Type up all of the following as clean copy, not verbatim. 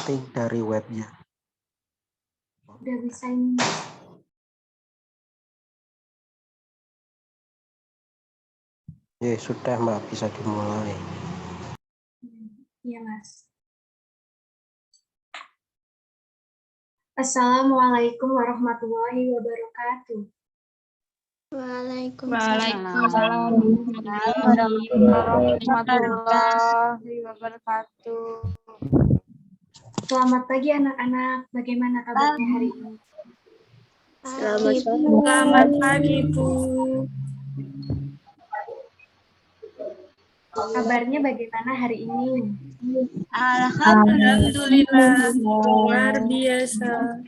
setting dari webnya. Udah bisa ini. Ya sudah Mbak, bisa dimulai. Iya Mas. Assalamualaikum warahmatullahi wabarakatuh. Waalaikumsalam warahmatullahi wabarakatuh. Selamat pagi anak-anak. Bagaimana kabarnya hari ini? Selamat pagi, Bu. Kabarnya bagaimana hari ini? Alhamdulillah, luar biasa.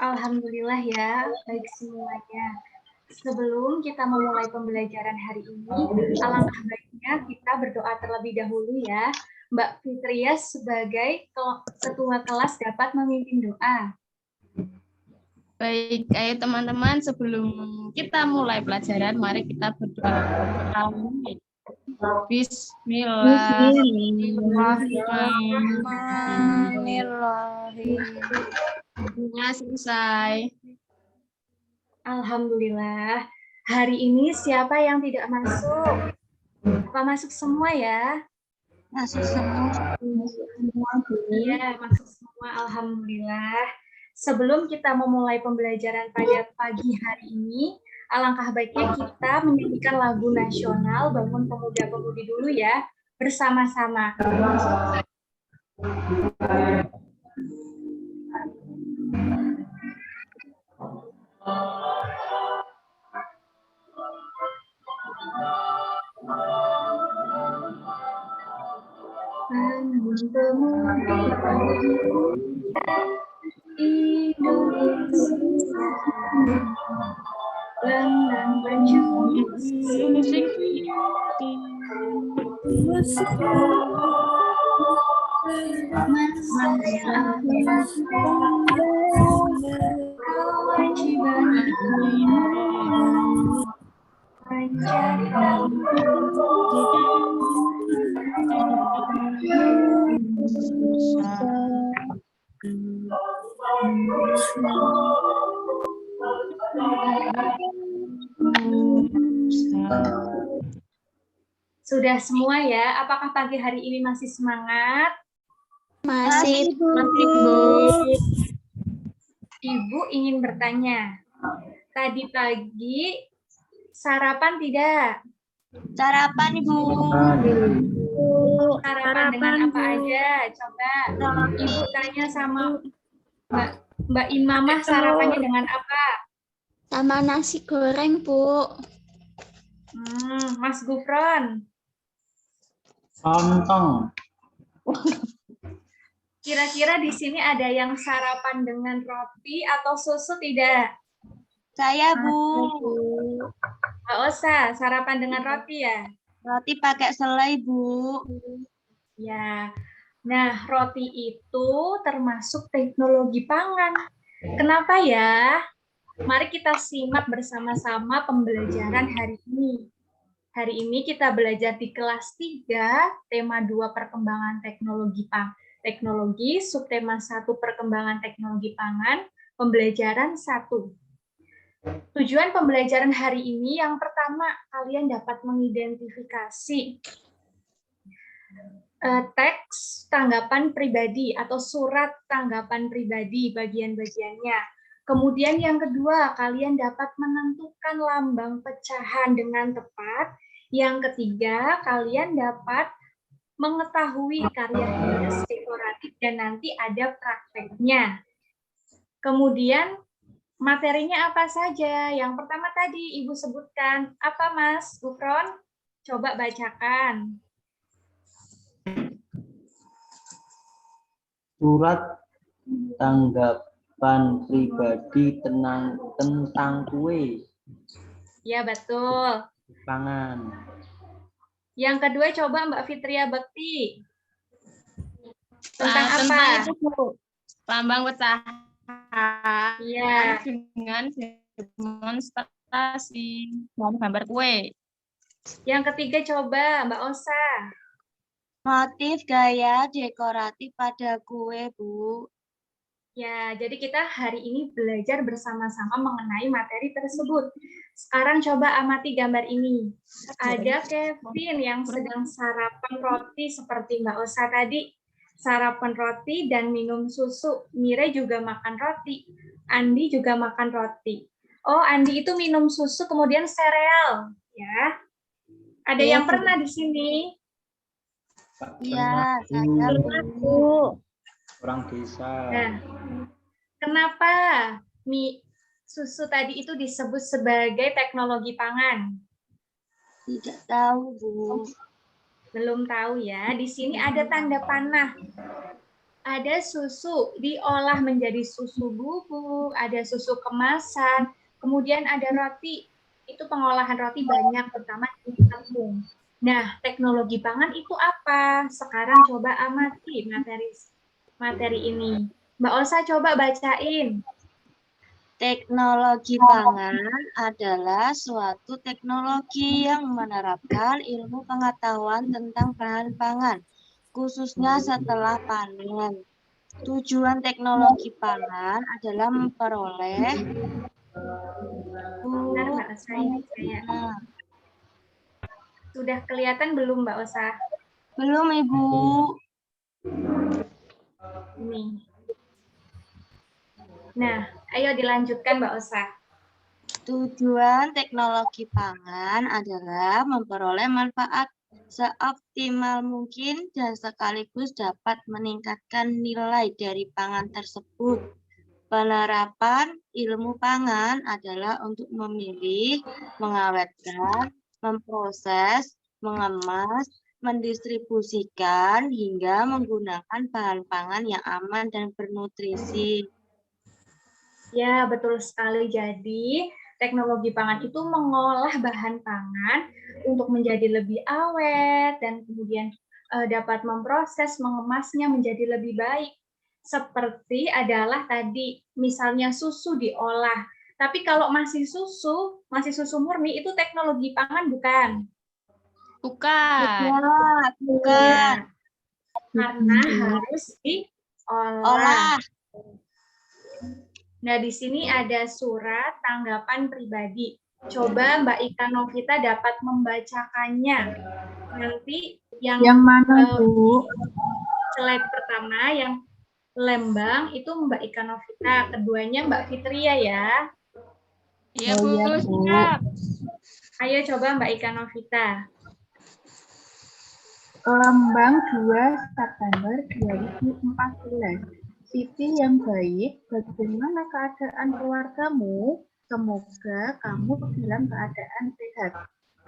Alhamdulillah ya, baik semuanya. Sebelum kita memulai pembelajaran hari ini, alangkah baiknya kita berdoa terlebih dahulu ya. Mbak Fitria sebagai ketua kelas dapat memimpin doa. Baik, ayo teman-teman, sebelum kita mulai pelajaran, mari kita berdoa. Bismillahirrahmanirrahim. Selesai. Alhamdulillah. Hari ini siapa yang tidak masuk? Apa masuk semua ya? Masuk semua. Iya, masuk semua. Alhamdulillah. Sebelum kita memulai pembelajaran pada pagi hari ini, alangkah baiknya kita menyanyikan lagu nasional Bangun Pemuda-Pemudi dulu ya, bersama-sama. Bangun Pemuda-Pemudi Indonesia, benang berjuang kewajiban mencari Sudah semua ya? Apakah pagi hari ini masih semangat? Masih, Bu. Ibu ingin bertanya. Tadi pagi sarapan tidak? Sarapan, Ibu. Sarapan dengan apa aja? Coba Ibu tanya sama Mbak Imamah, sarapannya dengan apa? Sama nasi goreng, Bu. Mas Gufron. Lontong. Kira-kira di sini ada yang sarapan dengan roti atau susu tidak? Saya, Bu. Mbak Osa, sarapan dengan roti ya? Roti pakai selai, Bu. Ya. Nah, roti itu termasuk teknologi pangan. Kenapa ya? Mari kita simak bersama-sama pembelajaran hari ini. Hari ini kita belajar di kelas 3, tema 2 perkembangan teknologi, subtema 1 perkembangan teknologi pangan, pembelajaran 1. Tujuan pembelajaran hari ini yang pertama, kalian dapat mengidentifikasi teks tanggapan pribadi atau surat tanggapan pribadi bagian-bagiannya. Kemudian yang kedua, kalian dapat menentukan lambang pecahan dengan tepat. Yang ketiga, kalian dapat mengetahui karya hias dekoratif dan nanti ada prakteknya. Kemudian materinya apa saja? Yang pertama tadi Ibu sebutkan. Apa Mas Gufron? Coba bacakan. Surat tanggapan pribadi tentang kue. Ya, betul. Pangan. Yang kedua coba Mbak Fitria Bekti. Tentang apa? Tentang itu, Bu. Lambang pecahan Iya. dengan demonstrasi gambar kue. Yang ketiga coba Mbak Osa. Motif gaya dekoratif pada kue, Bu. Ya, jadi kita hari ini belajar bersama-sama mengenai materi tersebut. Sekarang coba amati gambar ini. Ada Kevin yang sedang sarapan roti seperti Mbak Osa tadi. Sarapan roti dan minum susu. Mire juga makan roti. Andi juga makan roti. Oh, Andi itu minum susu kemudian sereal, ya. Ada yang pernah di sini? Iya, saya, Bu. Orang desa. Nah, kenapa susu tadi itu disebut sebagai teknologi pangan? Tidak tahu, Bu. Belum tahu ya. Di sini ada tanda panah. Ada susu diolah menjadi susu bubuk, ada susu kemasan, kemudian ada roti. Itu pengolahan roti banyak, terutama di kampung. Nah, teknologi pangan itu apa? Sekarang coba amati materi ini. Mbak Osa coba bacain. Teknologi pangan adalah suatu teknologi yang menerapkan ilmu pengetahuan tentang bahan pangan, khususnya setelah panen. Tujuan teknologi pangan adalah memperoleh Bentar, Mbak Osa, ini saya. Sudah kelihatan belum, Mbak Osa? Belum, Ibu. Ini. Nah, ayo dilanjutkan, Mbak Osa. Tujuan teknologi pangan adalah memperoleh manfaat seoptimal mungkin dan sekaligus dapat meningkatkan nilai dari pangan tersebut. Penerapan ilmu pangan adalah untuk memilih, mengawetkan, memproses, mengemas, mendistribusikan, hingga menggunakan bahan pangan yang aman dan bernutrisi. Ya, betul sekali. Jadi, teknologi pangan itu mengolah bahan pangan untuk menjadi lebih awet dan kemudian dapat memproses, mengemasnya menjadi lebih baik. Seperti adalah tadi, misalnya susu diolah. Tapi kalau masih susu murni, itu teknologi pangan bukan? Bukan. Bukan. Ya, karena harus diolah. Nah, di sini ada surat tanggapan pribadi. Coba Mbak Ika Novita dapat membacakannya. Nanti yang mana, Bu? Slide pertama yang Lembang itu Mbak Ika Novita, keduanya Mbak Fitria ya. Iya, Bu. Siap. Ayo coba Mbak Ika Novita. Lembang 2 September 2014. Siti yang baik, bagaimana keadaan keluargamu? Semoga kamu dalam keadaan sehat.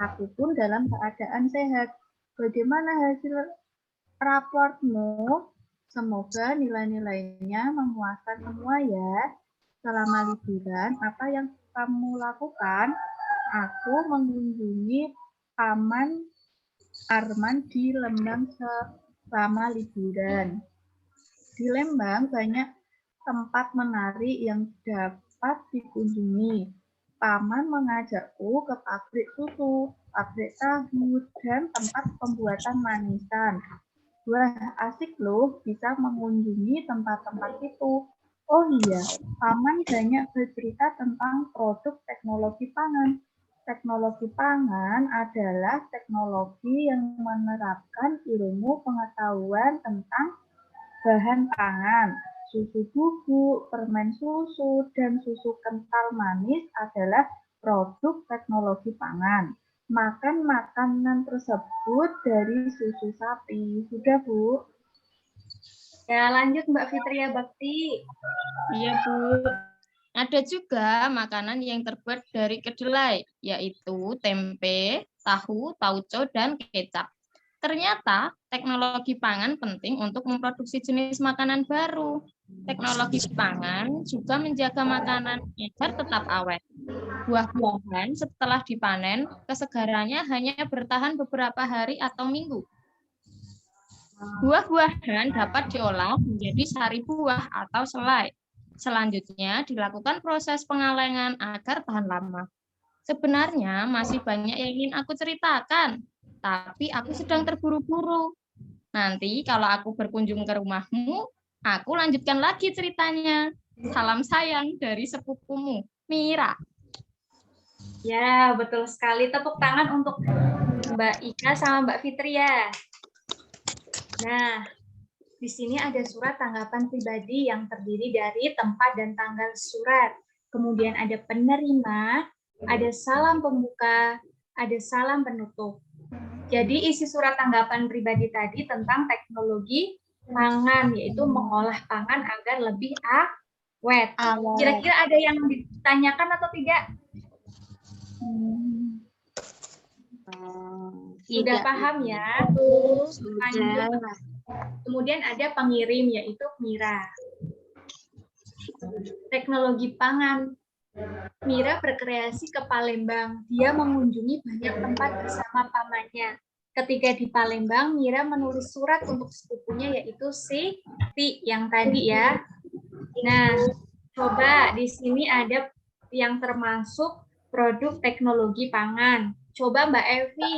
Aku pun dalam keadaan sehat. Bagaimana hasil raportmu? Semoga nilai-nilainya memuaskan semua ya. Selama liburan, apa yang kamu lakukan? Aku mengunjungi Paman Arman di Lembang selama liburan. Di Lembang banyak tempat menarik yang dapat dikunjungi. Paman mengajakku ke pabrik susu, pabrik tahu, dan tempat pembuatan manisan. Wah, asik loh bisa mengunjungi tempat-tempat itu. Oh iya, Paman banyak bercerita tentang produk teknologi pangan. Teknologi pangan adalah teknologi yang menerapkan ilmu pengetahuan tentang bahan pangan. Susu bubuk, permen susu, dan susu kental manis adalah produk teknologi pangan. Makan makanan tersebut dari susu sapi. Sudah, Bu? Ya, lanjut Mbak Fitria Bakti. Iya, Bu. Ada juga makanan yang terbuat dari kedelai, yaitu tempe, tahu, tauco, dan kecap. Ternyata teknologi pangan penting untuk memproduksi jenis makanan baru. Teknologi pangan juga menjaga makanan agar tetap awet. Buah-buahan setelah dipanen, kesegarannya hanya bertahan beberapa hari atau minggu. Buah-buahan dapat diolah menjadi sari buah atau selai. Selanjutnya dilakukan proses pengalengan agar tahan lama. Sebenarnya masih banyak yang ingin aku ceritakan, tapi aku sedang terburu-buru. Nanti kalau aku berkunjung ke rumahmu, aku lanjutkan lagi ceritanya. Salam sayang dari sepupumu, Mira. Ya, betul sekali. Tepuk tangan untuk Mbak Ika sama Mbak Fitri ya. Nah, di sini ada surat tanggapan pribadi yang terdiri dari tempat dan tanggal surat. Kemudian ada penerima, ada salam pembuka, ada salam penutup. Jadi isi surat tanggapan pribadi tadi tentang teknologi pangan, yaitu mengolah pangan agar lebih awet. Kira-kira ada yang ditanyakan atau tidak? Sudah paham ya? Lanjut. Kemudian ada pengirim, yaitu Mira. Teknologi pangan. Mira berkreasi ke Palembang. Dia mengunjungi banyak tempat bersama pamannya. Ketika di Palembang, Mira menulis surat untuk sepupunya, yaitu Siti yang tadi ya. Nah, coba di sini ada yang termasuk produk teknologi pangan. Coba Mbak Evi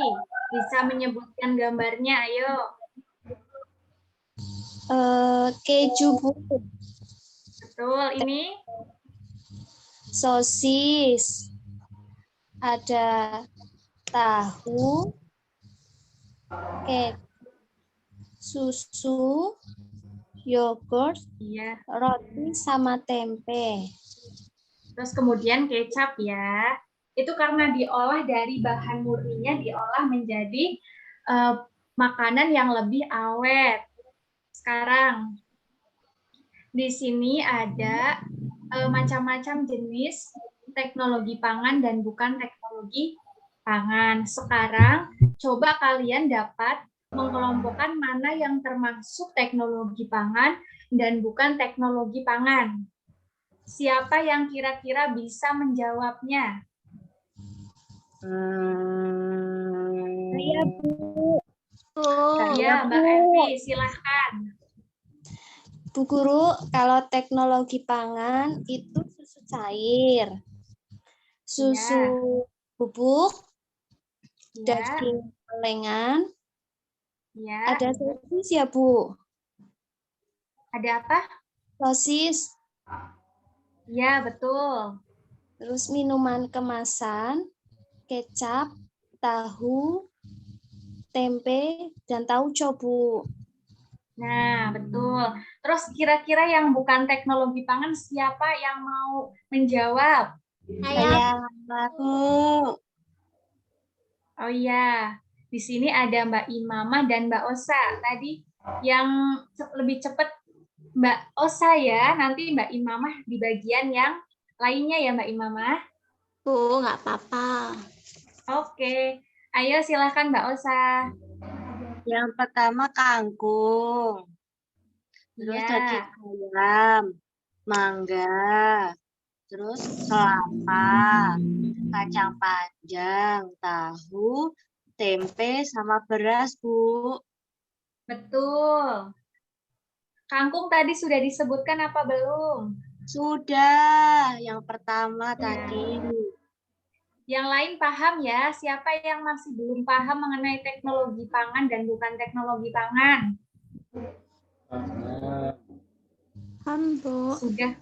bisa menyebutkan gambarnya, ayo. Keju, Bu. Betul, ini Sosis. Ada tahu, kek, susu, yogurt, ya. roti sama tempe. Terus kemudian kecap ya. Itu karena diolah dari bahan murninya, diolah menjadi makanan yang lebih awet. Sekarang di sini ada macam-macam jenis teknologi pangan dan bukan teknologi pangan. Sekarang coba kalian dapat mengelompokkan mana yang termasuk teknologi pangan dan bukan teknologi pangan. Siapa yang kira-kira bisa menjawabnya? Iya, Bu. Ya, Mbak Evi, silahkan. Bu Guru, kalau teknologi pangan itu susu cair, susu bubuk, daging gorengan, ada sosis ya, Bu? Ada apa? Sosis, Ya, betul. terus minuman kemasan, kecap, tahu, tempe, dan tauco, Bu. Nah, betul. Terus kira-kira yang bukan teknologi pangan siapa yang mau menjawab? Saya aku. Oh iya, di sini ada Mbak Imamah dan Mbak Osa. Tadi yang lebih cepat Mbak Osa ya, nanti Mbak Imamah di bagian yang lainnya ya Mbak Imamah. Bu, nggak apa-apa. Oke, ayo silakan Mbak Osa. Yang pertama kangkung, terus Ya. daging ayam, mangga, terus kelapa, kacang panjang, tahu, tempe, sama beras, Bu. Betul. Kangkung tadi sudah disebutkan apa belum? Sudah, yang pertama tadi. Yang lain paham ya? Siapa yang masih belum paham mengenai teknologi pangan dan bukan teknologi pangan? Paham, Bu. Sudah.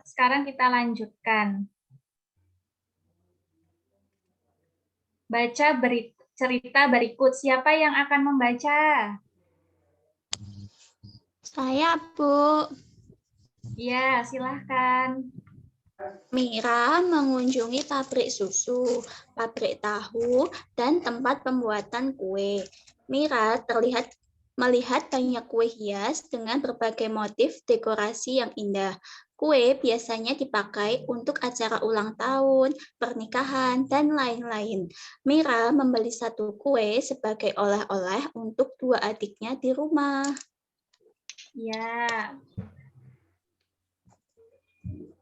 Sekarang kita lanjutkan. Baca cerita berikut. Siapa yang akan membaca? Saya, Bu. Ya, silahkan. Mira mengunjungi pabrik susu, pabrik tahu, dan tempat pembuatan kue. Mira melihat banyak kue hias dengan berbagai motif dekorasi yang indah. Kue biasanya dipakai untuk acara ulang tahun, pernikahan, dan lain-lain. Mira membeli satu kue sebagai oleh-oleh untuk dua adiknya di rumah. Ya.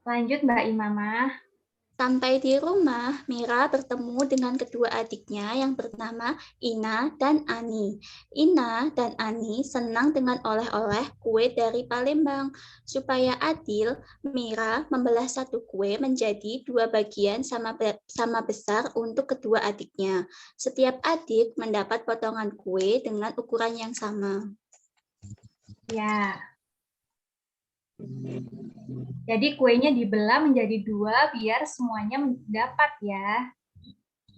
Lanjut Mbak Imamah. Sampai di rumah, Mira bertemu dengan kedua adiknya yang bernama Ina dan Ani. Ina dan Ani senang dengan oleh-oleh kue dari Palembang. Supaya adil, Mira membelah satu kue menjadi 2 bagian sama besar untuk kedua adiknya. Setiap adik mendapat potongan kue dengan ukuran yang sama. Ya. Jadi kuenya dibelah menjadi 2 biar semuanya dapat ya.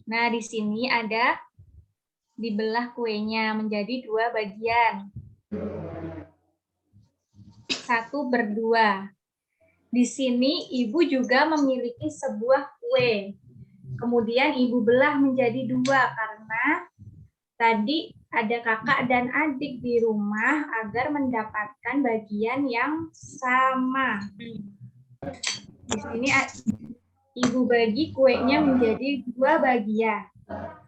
Nah, di sini ada dibelah kuenya menjadi 2 bagian. 1/2. Di sini ibu juga memiliki sebuah kue. Kemudian ibu belah menjadi 2 karena tadi ada kakak dan adik di rumah agar mendapatkan bagian yang sama. Di sini ibu bagi kuenya menjadi 2 bagian.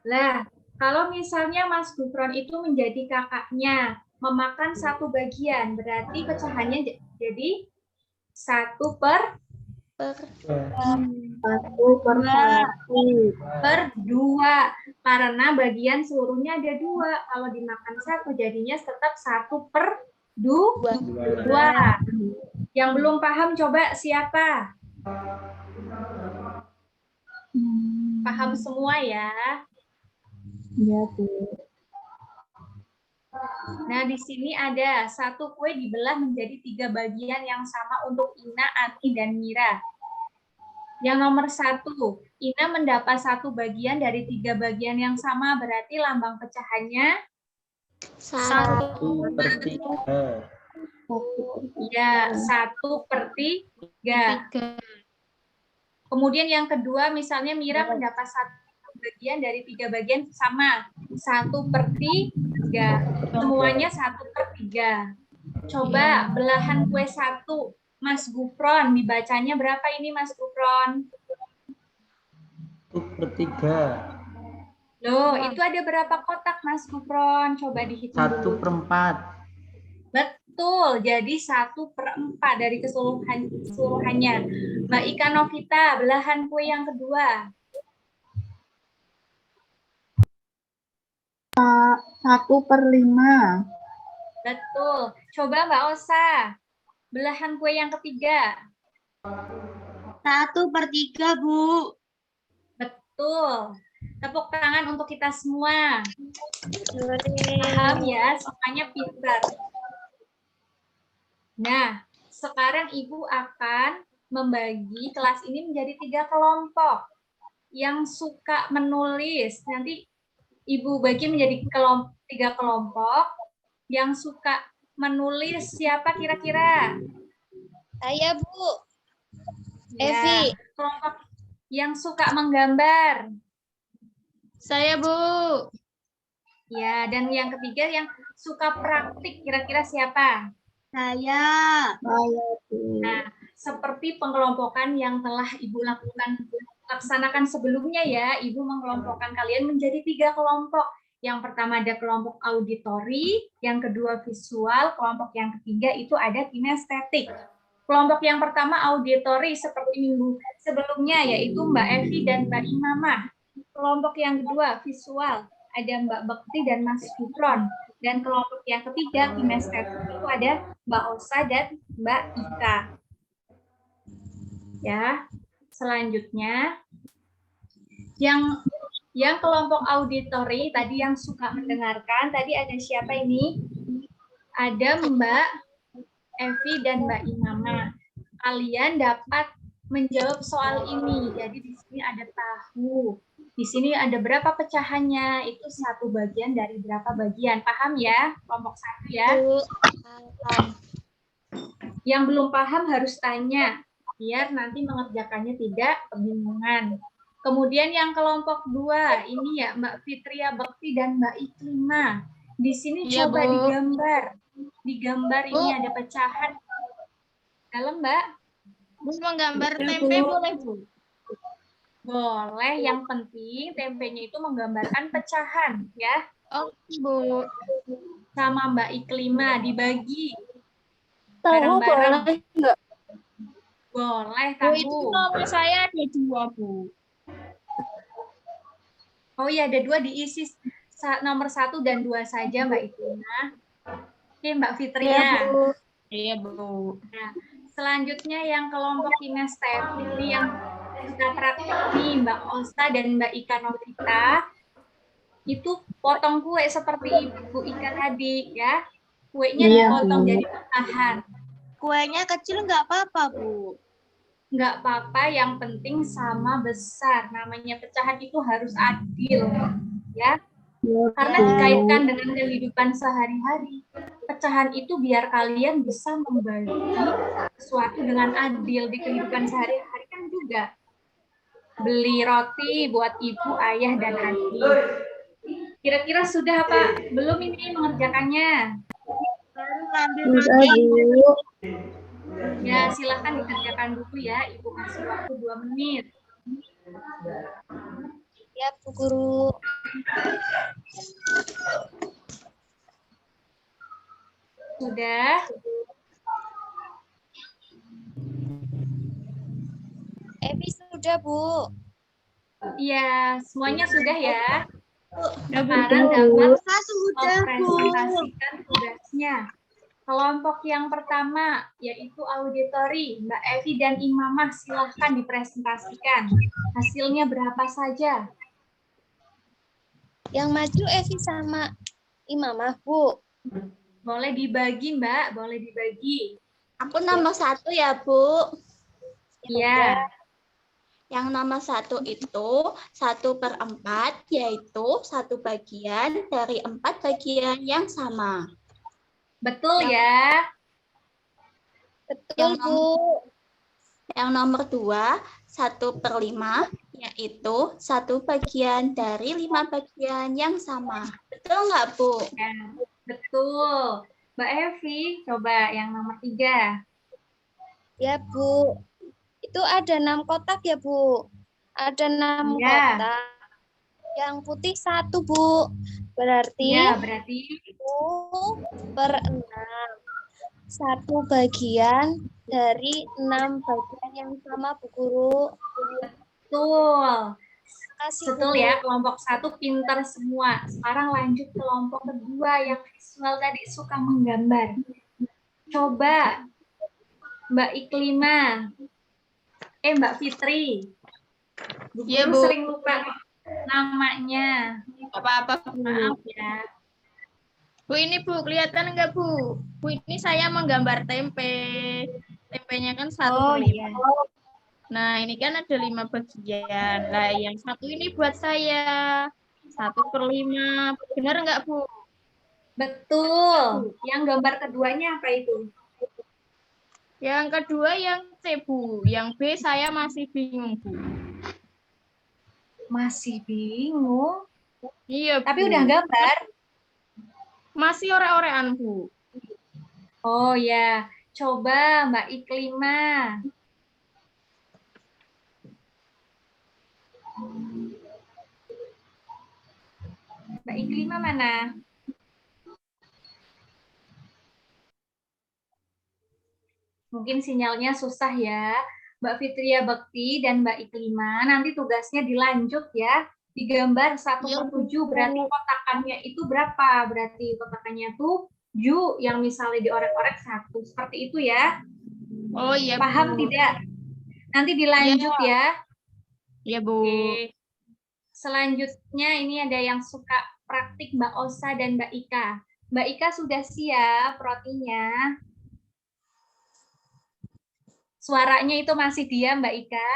Lah, kalau misalnya Mas Gufron itu menjadi kakaknya, memakan 1 bagian, berarti pecahannya jadi 1/2 karena bagian seluruhnya ada 2. Kalau dimakan 1 jadinya tetap 1/2. Yang belum paham coba siapa? Paham semua ya? Iya, Bu. Nah, di sini ada 1 kue dibelah menjadi 3 bagian yang sama untuk Ina, Ani, dan Mira. Yang nomor 1, Ina mendapat 1 bagian dari 3 bagian yang sama, berarti lambang pecahannya 1/3. ya 1/3. Kemudian yang kedua, misalnya Mira mendapat 1 bagian dari 3 bagian sama, 1/3. Semuanya 1/3. Coba belahan kue 1, Mas Gufron, dibacanya berapa ini Mas Gufron? 1/3. Loh, itu ada berapa kotak Mas Gufron? Coba dihitung dulu. 1/4. Betul, jadi 1/4 dari keseluruhannya. Mbak Ika Novita, belahan kue yang kedua. 1/5. Betul. Coba Mbak Osa, belahan kue yang ketiga. 1/3, Bu. Betul. Tepuk tangan untuk kita semua. Paham ya, semuanya pintar. Nah, sekarang Ibu akan membagi kelas ini menjadi 3 kelompok. Yang suka menulis, nanti Ibu bagi menjadi 3 kelompok. Yang suka menulis siapa kira-kira? Saya, Bu. Ya, Evi. kelompok yang suka menggambar. Saya, Bu. Ya, dan yang ketiga yang suka praktik, kira-kira siapa? Saya. Nah, seperti pengelompokan yang telah Ibu laksanakan sebelumnya ya, Ibu mengelompokkan kalian menjadi 3 kelompok. Yang pertama ada kelompok auditori, yang kedua visual, kelompok yang ketiga itu ada kinestetik. Kelompok yang pertama auditori seperti minggu sebelumnya yaitu Mbak Evi dan Mbak Imamah. Kelompok yang kedua visual, ada Mbak Bekti dan Mas Gufron. Dan kelompok yang ketiga kinestetik itu ada Mbak Osa dan Mbak Ika. Ya, selanjutnya yang kelompok auditori tadi yang suka mendengarkan, tadi ada siapa ini? Ada Mbak Evi dan Mbak Imamah. Kalian dapat menjawab soal ini. Jadi di sini ada tahu. Di sini ada berapa pecahannya? Itu 1 bagian dari berapa bagian? Paham ya? Kelompok 1 ya. Yang belum paham harus tanya, biar nanti mengerjakannya tidak kebingungan. Kemudian yang kelompok 2, ini ya Mbak Fitria Bekti dan Mbak Iklima. Di sini Iya, coba Bu. digambar. Digambar ini ada pecahan. Dalam Mbak? Bu menggambar tempe boleh, Bu? Boleh, yang penting tempenya itu menggambarkan pecahan ya. Oke, Bu. Sama Mbak Iklima dibagi Tahu bareng-bareng. boleh nggak? Boleh, Bu, itu Bu. nomor saya ada 2, Bu. Oh iya, ada 2, diisi nomor 1 dan 2 saja, Mbak Iklima. Oke, Mbak Fitria. Ya, Bu. Iya, Bu. Nah, selanjutnya yang kelompok kinestetik ini yang sudah praktik nih, Mbak Osta dan Mbak Ika Novita, itu potong kue seperti Bu Ika tadi ya. Kuenya dipotong jadi pecahan. Kuenya kecil nggak apa-apa, Bu. Nggak apa-apa, yang penting sama besar. Namanya pecahan itu harus adil, ya. Karena dikaitkan dengan kehidupan sehari-hari. Pecahan itu biar kalian bisa membagi sesuatu dengan adil di kehidupan sehari-hari kan juga. Beli roti buat ibu, ayah, dan adik. Kira-kira sudah apa? Belum ini mengerjakannya? Baru ngambil Sudah, Bu. Ya, silahkan dikerjakan dulu ya. Ibu kasih waktu 2 menit. ya, Bu Guru. Sudah? Evi sudah, Bu. Iya, semuanya sudah ya. Sudah, Sekarang dapat Sudah, Bu. mempresentasikan tugasnya. Kelompok yang pertama, yaitu auditori. Mbak Evi dan Imamah, silahkan dipresentasikan. Hasilnya berapa saja? Yang maju Evi sama Imamah, Bu. Boleh dibagi, Mbak. Boleh dibagi. Aku nomor 1 ya, Bu. Iya. Yang nomor 1 itu 1/4, yaitu 1 bagian dari 4 bagian yang sama. Betul ya. Betul, Yang Bu. Yang nomor 2, 1/5, yaitu 1 bagian dari 5 bagian yang sama. Betul nggak, Bu? Ya, betul. Mbak Evi, coba yang nomor 3. Ya, Bu. Itu ada 6 kotak ya, Bu. Ada 6 Iya. kotak. Yang putih 1, Bu. Berarti Ya, berarti 1/6. 1 bagian dari 6 bagian yang sama, Bu Guru. betul. Kasih, Betul Bu. ya, kelompok 1 pintar semua. Sekarang lanjut kelompok kedua yang visual tadi suka menggambar. Coba Mbak Iklima, Mbak Fitri. Bu Iya, Guru Bu. sering lupa namanya. Apa-apa, Bu. Maaf ya. Bu, ini Bu, kelihatan enggak, Bu? Bu, ini saya menggambar tempe. Tempenya kan 1/5. iya. Nah, ini kan ada 5 bagian. Nah, yang 1 ini buat saya. 1/5. Benar enggak, Bu? Betul. Yang gambar keduanya apa itu? Yang kedua yang C, Bu. Yang B saya masih bingung, Bu. Masih bingung. Iya, Tapi Bu. udah gambar. Masih orek-orekan, Bu. Oh ya, coba Mbak Iklima. Mbak Iklima mana? Mungkin sinyalnya susah ya. Mbak Fitria Bekti dan Mbak Iklima, nanti tugasnya dilanjut ya. Digambar 1/7, berarti kotakannya itu berapa? Berarti kotakannya tuh 7, yang misalnya diorek-orek 1. Seperti itu ya. Oh iya, Bu. Paham tidak? Nanti dilanjut ya. Iya, Bu. Oke. Selanjutnya ini ada yang suka praktik Mbak Osa dan Mbak Ika. Mbak Ika sudah siap rotinya? Suaranya itu masih diam, Mbak Ika.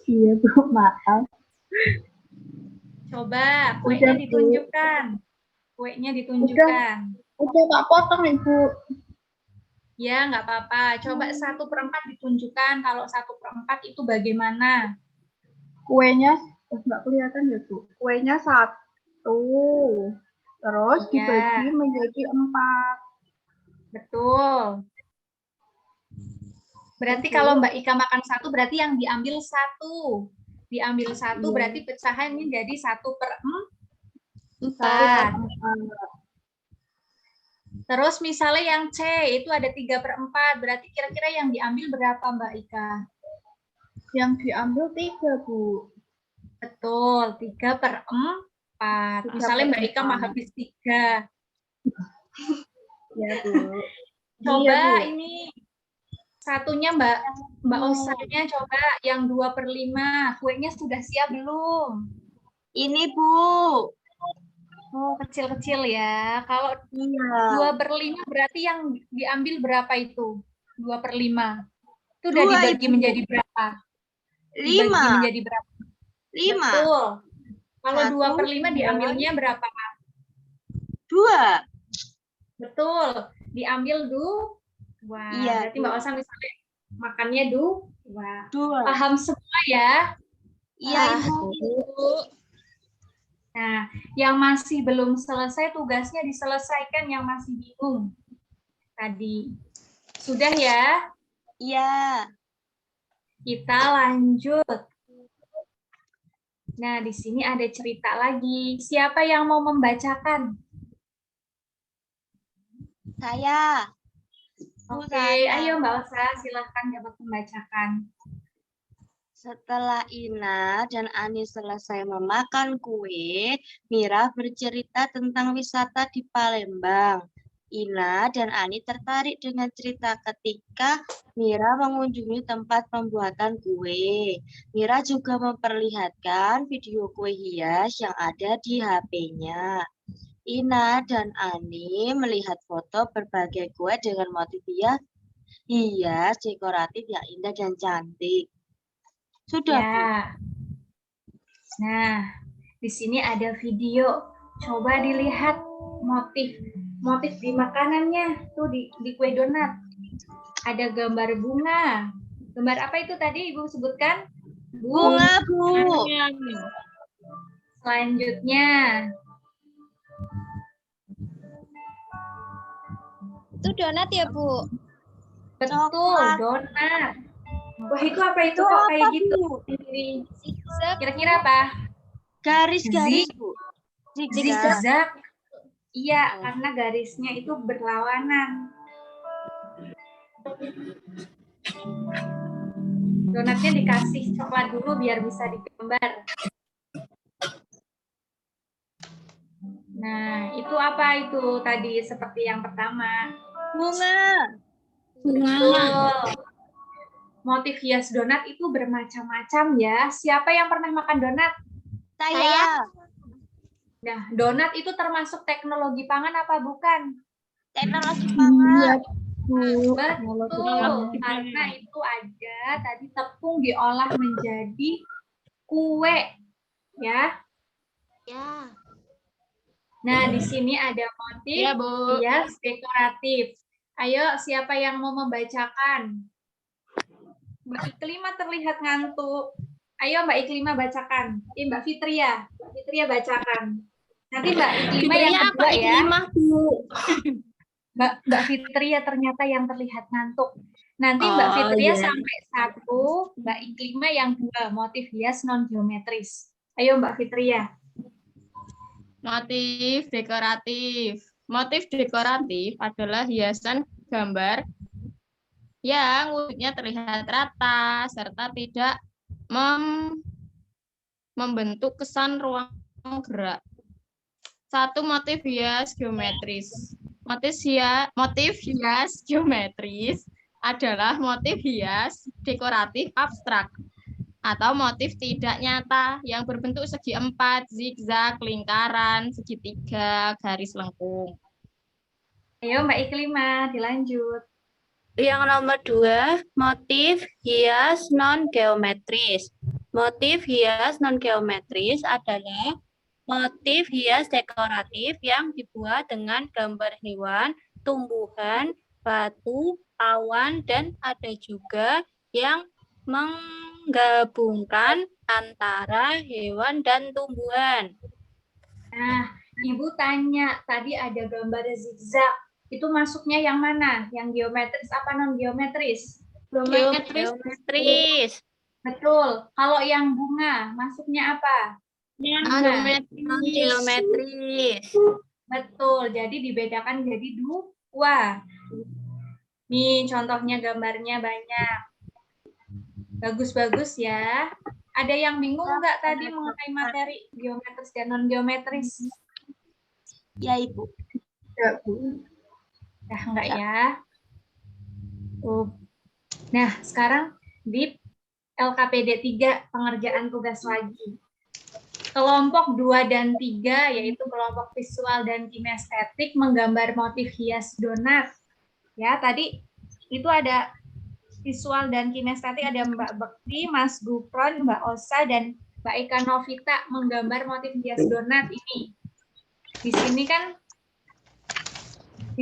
Iya, Bu. Maaf. Coba kuenya Udah, Bu. ditunjukkan. Kuenya ditunjukkan. Udah tak potong, Ibu. Ya, nggak apa-apa. Coba 1/4 ditunjukkan. Kalau 1/4 itu bagaimana? Kuenya nggak kelihatan ya, Bu. Kuenya 1. Terus Iya. dibagi menjadi 4. Betul. Berarti kalau Mbak Ika makan 1, berarti yang diambil 1. Diambil 1, berarti pecahannya jadi 1/4. Terus misalnya yang C itu ada 3/4, berarti kira-kira yang diambil berapa Mbak Ika? Yang diambil 3, Bu. Betul, 3/4. Misalnya Mbak Ika mah habis 3. Ya, Bu. Coba Iya, Bu. ini satunya Mbak Osanya coba yang 2/5. Kuenya sudah siap belum? Ini, Bu. Oh, kecil-kecil ya. Kalau Iya. 2/5 berarti yang diambil berapa itu? 2/5. Itu udah 2, dibagi Ibu. menjadi berapa? 5. Dibagi menjadi berapa? 5. Betul. Kalau 1, 2/5 2. diambilnya berapa? 2. Betul. Diambil 2. Iya, Berarti Mbak Osa misalnya makannya 2. 2. Paham semua ya? Iya, Ibu. Nah, yang masih belum selesai tugasnya diselesaikan yang masih bingung tadi. Sudah ya? Iya. Kita lanjut. Nah, di sini ada cerita lagi. Siapa yang mau membacakan? Saya. Oke, ayo Mbak Osa, silahkan dapat membacakan. Setelah Ina dan Ani selesai memakan kue, Mira bercerita tentang wisata di Palembang. Ina dan Ani tertarik dengan cerita ketika Mira mengunjungi tempat pembuatan kue. Mira juga memperlihatkan video kue hias yang ada di HP-nya. Ina dan Ani melihat foto berbagai kue dengan motif hias dekoratif yang indah dan cantik. Sudah, Bu. Ya. Nah, di sini ada video. Coba dilihat motif di makanannya tuh di kue donat. Ada gambar bunga. Gambar apa itu tadi Ibu sebutkan? Bunga, Bu. Selanjutnya, Itu donat ya, Bu? betul, donat. Wah, itu apa itu kok kayak gitu? Kira-kira apa? Garis-garis, Bu. Zigzag. Zigzag. Iya, karena garisnya itu berlawanan. Donatnya dikasih coklat dulu biar bisa digambar. Nah, itu apa itu tadi seperti yang pertama? Bunga. Betul. Motif hias donat itu bermacam-macam ya. Siapa yang pernah makan donat? Saya. Nah, donat itu termasuk teknologi pangan apa bukan? Teknologi pangan. Betul, karena itu ada tadi tepung diolah menjadi kue, ya. Ya. Nah, di sini ada motif Ya, Bu. hias dekoratif. Ayo, siapa yang mau membacakan? Mbak Iklima terlihat ngantuk. Ayo Mbak Iklima bacakan. Mbak Fitria. Mbak Fitria bacakan. Nanti Mbak Iklima yang kedua ya. Mbak Fitria ternyata yang terlihat ngantuk. Nanti Mbak Fitria sampai 1, Mbak Iklima yang 2, motif hias non-geometris. Ayo Mbak Fitria. Motif dekoratif. Motif dekoratif adalah hiasan gambar yang wujudnya terlihat rata serta tidak membentuk kesan ruang gerak. 1. Motif hias geometris. Motif hias geometris adalah motif hias dekoratif abstrak atau motif tidak nyata yang berbentuk segi 4, zigzag, lingkaran, segitiga, garis lengkung. Ayo Mbak Iklima, dilanjut. Yang nomor 2, motif hias non-geometris. Motif hias non-geometris adalah motif hias dekoratif yang dibuat dengan gambar hewan, tumbuhan, batu, awan, dan ada juga yang menggabungkan antara hewan dan tumbuhan. Nah, Ibu tanya, tadi ada gambar zigzag. Itu masuknya yang mana? Yang geometris apa non-geometris? Geometris. Betul. Kalau yang bunga, masuknya apa? Non-geometris. Betul, jadi dibedakan jadi dua. Nih contohnya gambarnya banyak. Bagus-bagus ya. Ada yang bingung nggak tadi mengenai materi geometris dan non-geometris? Ya, Ibu. Ya, Bu. Nah, enggak ya? Nah, sekarang di LKPD 3, pengerjaan tugas lagi. Kelompok 2 dan 3, yaitu kelompok visual dan kinestetik, menggambar motif hias donat. Ya, tadi itu ada visual dan kinestetik, ada Mbak Bekti, Mas Gufron, Mbak Osa, dan Mbak Eka Novita menggambar motif hias donat ini. Di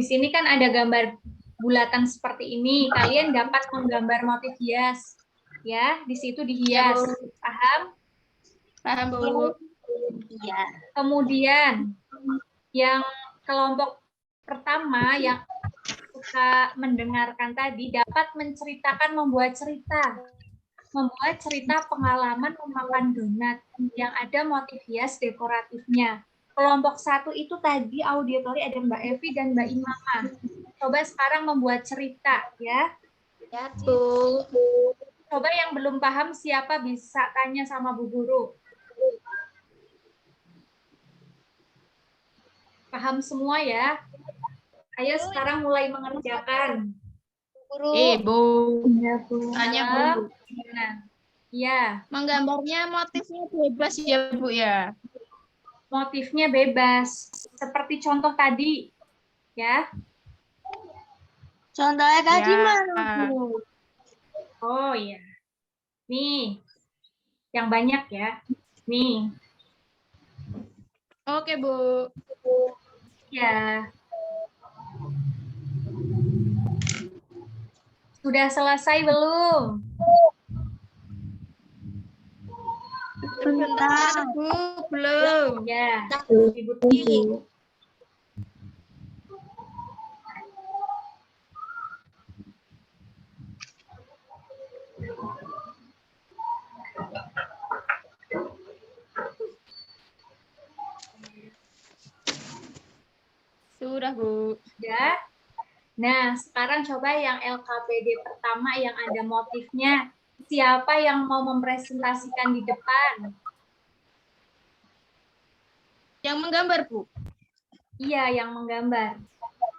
sini kan ada gambar bulatan seperti ini. Kalian dapat menggambar motif hias. Ya, di situ dihias. Paham? Paham, Bu? Iya. Kemudian yang kelompok pertama yang suka mendengarkan tadi dapat menceritakan, membuat cerita pengalaman memakan donat yang ada motif hias dekoratifnya. Kelompok 1 itu tadi auditori ada Mbak Evi dan Mbak Imama. Coba sekarang membuat cerita ya. Ya, Bu. Coba yang belum paham siapa bisa tanya sama Bu Guru. Paham semua ya? Ayo sekarang mulai mengerjakan. Guru. Bu. Ya, Bu. Tanya, Bu. Gimana? Iya, Menggambarnya motifnya bebas ya, Bu ya? motifnya bebas. Seperti contoh tadi. Ya. Contohnya tadi Ya. mana, Bu? Oh iya. Nih. Yang banyak ya. Nih. Oke, Bu. Ya. Sudah selesai belum? Bentar, Bu. Belum. Ya. Ibu Ti. Sudah, Bu. Ya. Nah, sekarang coba yang LKPD pertama yang ada motifnya. Siapa yang mau mempresentasikan di depan? Yang menggambar, Bu. Iya, yang menggambar.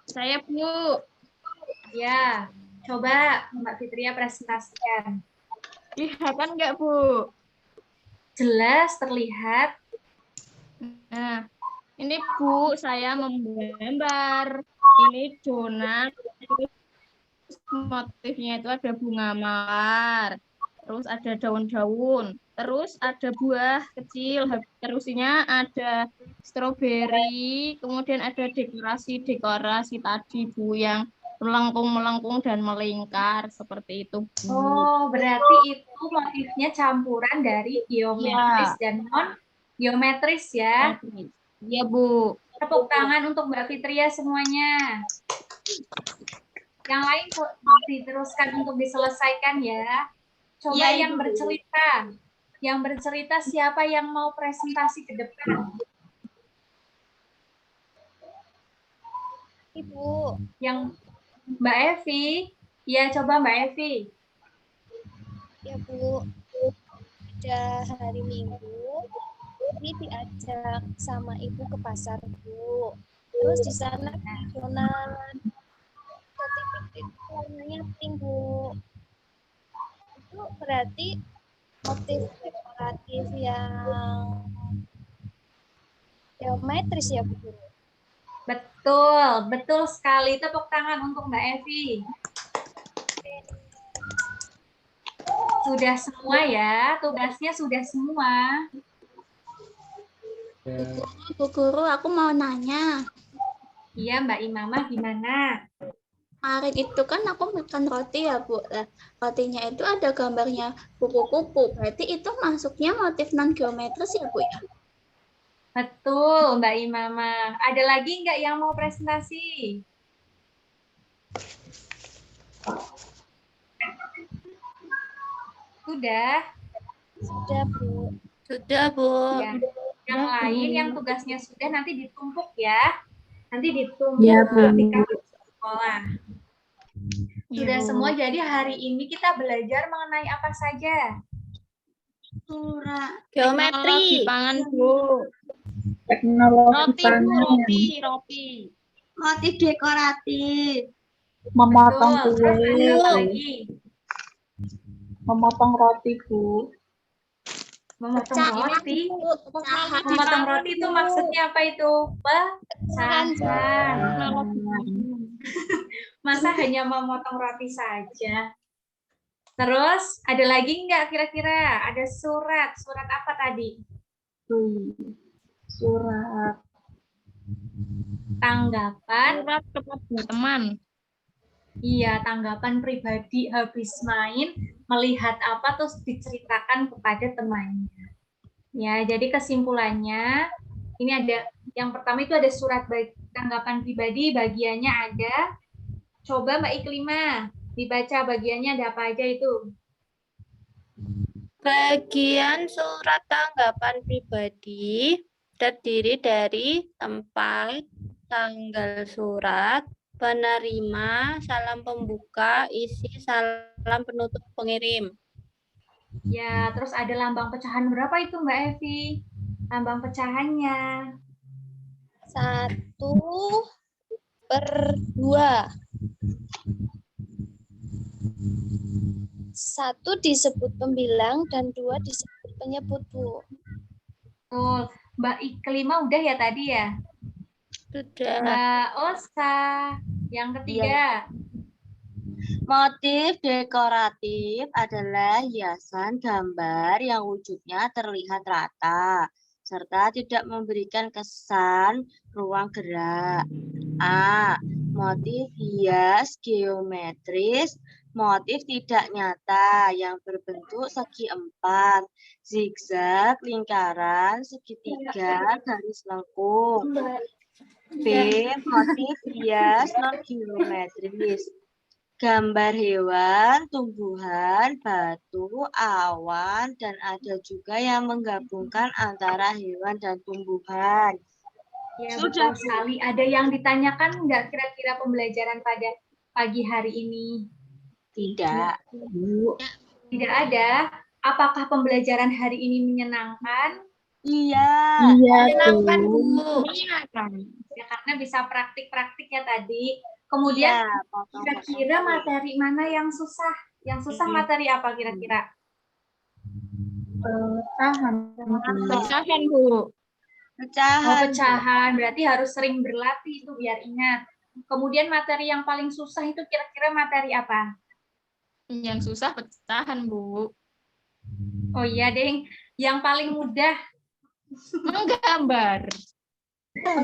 Saya, Bu. Ya, coba Mbak Fitria presentasikan. Kelihatan nggak, Bu? Jelas terlihat. Nah, ini Bu, saya menggambar. Ini donat. Terus motifnya itu ada bunga mawar. Terus ada daun-daun. Terus ada buah kecil. Terusnya ada stroberi. Kemudian ada dekorasi-dekorasi tadi, Bu, yang melengkung-melengkung dan melingkar. Seperti itu, Bu. Oh, berarti itu motifnya campuran dari geometris dan non-geometris ya. Iya, Bu. Tepuk tangan untuk Mbak Fitria semuanya. Yang lain diteruskan untuk diselesaikan ya. Coba Ya, yang Ibu. bercerita. Yang bercerita siapa yang mau presentasi ke depan? Ibu. Yang Mbak Evi. Ya, coba Mbak Evi. Ya, Bu. Ada hari Minggu, ini diajak sama ibu ke pasar, Bu. Terus di sana donat, sertifikat warnanya pink, Bu. Itu berarti motif dekoratif yang geometris ya, Bu. Betul, betul sekali. Tepuk tangan untuk Mbak Evi. Sudah semua ya, tugasnya sudah semua. Ya. Bu Guru, aku mau nanya. Iya, Mbak Imamah gimana? Kemarin itu kan aku makan roti ya, Bu. Rotinya itu ada gambarnya kupu-kupu. Berarti itu masuknya motif non-geometris ya, Bu ya? Betul, Mbak Imamah. Ada lagi nggak yang mau presentasi? Sudah? Sudah, Bu. Sudah, Bu. Ya. Yang lain yang tugasnya sudah nanti ditumpuk ya. Nanti ditunggu Ya, Bu. ketika masuk sekolah. Sudah Bu. semua, jadi hari ini kita belajar mengenai apa saja? Surat. Geometri. Teknologi pangan, Bu. Teknologi Roti, Bu, pangan, roti. Motif dekoratif. memotong Betul. Terus ada kue, apa lagi? memotong roti, Bu. Memotong Pecahan, roti. Bu. Pecahan. Memotong roti itu maksudnya apa itu? Pecahan. Teknologi Masa hanya memotong roti saja? Terus ada lagi nggak kira-kira? Ada surat. Surat apa tadi? Surat. Tanggapan. surat kepada teman. Iya, tanggapan pribadi habis main, melihat apa terus diceritakan kepada temannya. Ya, jadi kesimpulannya ini ada yang pertama itu ada surat tanggapan pribadi, bagiannya ada. Coba Mbak Iklima dibaca bagiannya ada apa aja itu. Bagian surat tanggapan pribadi terdiri dari tempat, tanggal surat, penerima, salam pembuka, isi, salam penutup pengirim. Ya, terus ada lambang pecahan berapa itu Mbak Evi? Lambang pecahannya. 1/2. 1 disebut pembilang dan 2 disebut penyebut, Bu. Betul. Mbak Iklima udah ya tadi ya? Sudah. Mbak Oska, yang ketiga. Motif dekoratif adalah hiasan gambar yang wujudnya terlihat rata, serta tidak memberikan kesan ruang gerak. A. Motif hias geometris, motif tidak nyata yang berbentuk segi empat, zigzag, lingkaran, segitiga, garis lengkung. B. Motif hias non-geometris, gambar hewan, tumbuhan, batu, awan, dan ada juga yang menggabungkan antara hewan dan tumbuhan. Ya, Sudah, betul sekali. Ada yang ditanyakan nggak kira-kira pembelajaran pada pagi hari ini? Tidak. Tidak ada. Apakah pembelajaran hari ini menyenangkan? Iya. Iya, Menyenangkan, Bu. Bu. Ya, karena bisa praktik-praktiknya tadi. Kemudian Iya, kira-kira materi mana yang susah? Yang susah materi apa kira-kira? Pecahan, Bu. Pecahan, Bu. Oh, pecahan. Berarti harus sering berlatih itu biar ingat. Kemudian materi yang paling susah itu kira-kira materi apa? Yang susah pecahan, Bu. Oh iya, Deng. Yang paling mudah. Menggambar.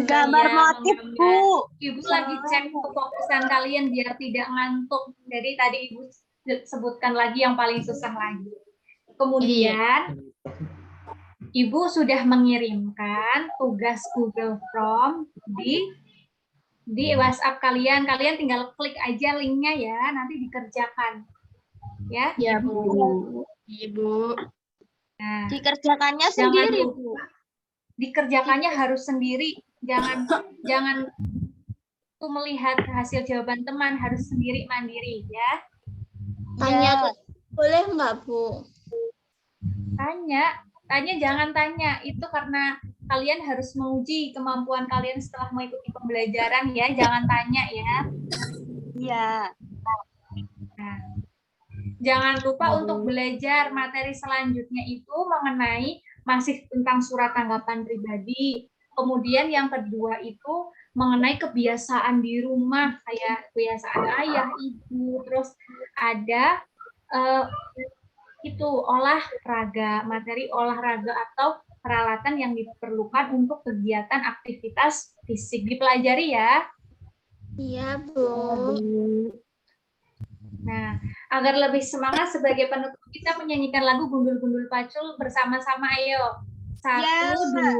Gambar Iya, motif, menggambar. Bu. Ibu lagi cek kefokusan kalian biar tidak ngantuk. Jadi tadi Ibu sebutkan lagi yang paling susah lagi. Kemudian Ibu sudah mengirimkan tugas Google Form di WhatsApp kalian. Kalian tinggal klik aja linknya ya, nanti dikerjakan. Ya, Ya, Bu. Ibu. nah, Dikerjakannya jangan sendiri, Bu. lupa. Dikerjakannya harus sendiri. Jangan tuh melihat hasil jawaban teman, harus sendiri mandiri ya. Tanya boleh nggak, Bu? Tanya jangan tanya. Itu karena kalian harus menguji kemampuan kalian setelah mengikuti pembelajaran ya. Jangan tanya ya. Iya. Nah, jangan lupa untuk belajar materi selanjutnya itu mengenai masih tentang surat tanggapan pribadi. Kemudian yang kedua itu mengenai kebiasaan di rumah, kayak kebiasaan ayah, ibu, terus ada itu olahraga, materi olahraga atau peralatan yang diperlukan untuk kegiatan aktivitas fisik. Dipelajari ya. Iya, Bu. Nah, agar lebih semangat sebagai penutup kita menyanyikan lagu Gundul-Gundul Pacul bersama-sama. Ayo. 1,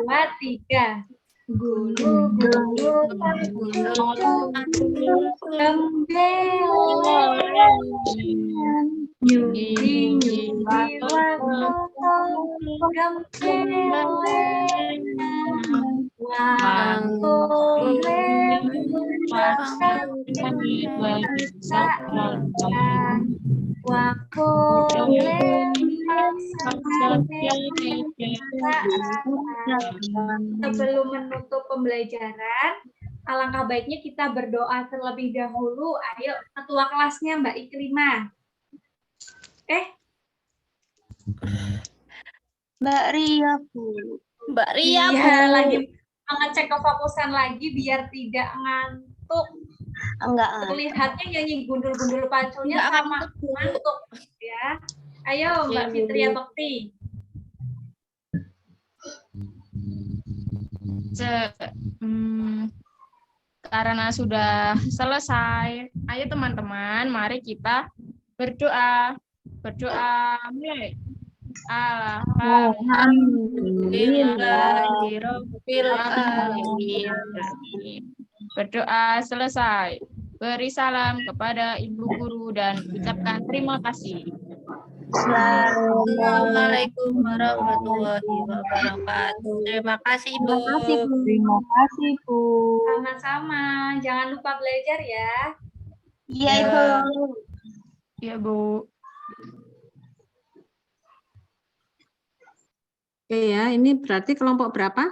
2, 3. Gundul-gundul pacul gembeleng, nyubi-nyubi waktu gembeleng, Sebelum menutup pembelajaran, alangkah baiknya kita berdoa terlebih dahulu. Ayo, ketua kelasnya Mbak Ikrimah. Mbak Ria, Bu. Mbak Ria, Iya, Bu. lagi ngecek kefokusan lagi biar tidak ngantuk. Enggak. Terlihatnya nyanyi gundul-gundul paculnya Enggak sama ngantuk, Bu. ngantuk ya. Ayo Mbak Fitria Bekti. Karena sudah selesai, ayo teman-teman, mari kita berdoa. Berdoa mulai. Alhamdulillahirobbilalamin. Berdoa selesai. Beri salam kepada ibu guru dan ucapkan terima kasih. Assalamualaikum warahmatullahi wabarakatuh. Terima kasih, Bu. Terima kasih, Bu. Sama-sama. Jangan lupa belajar ya. Iya, Ibu. Ya, Bu. Oke ya, ini berarti kelompok berapa?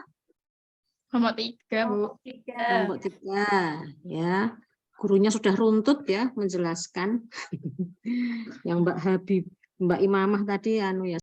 Kelompok 3, Bu. Kelompok 3 ya. Gurunya sudah runtut ya menjelaskan. Yang Mbak Habib, Mbak Imamah tadi ya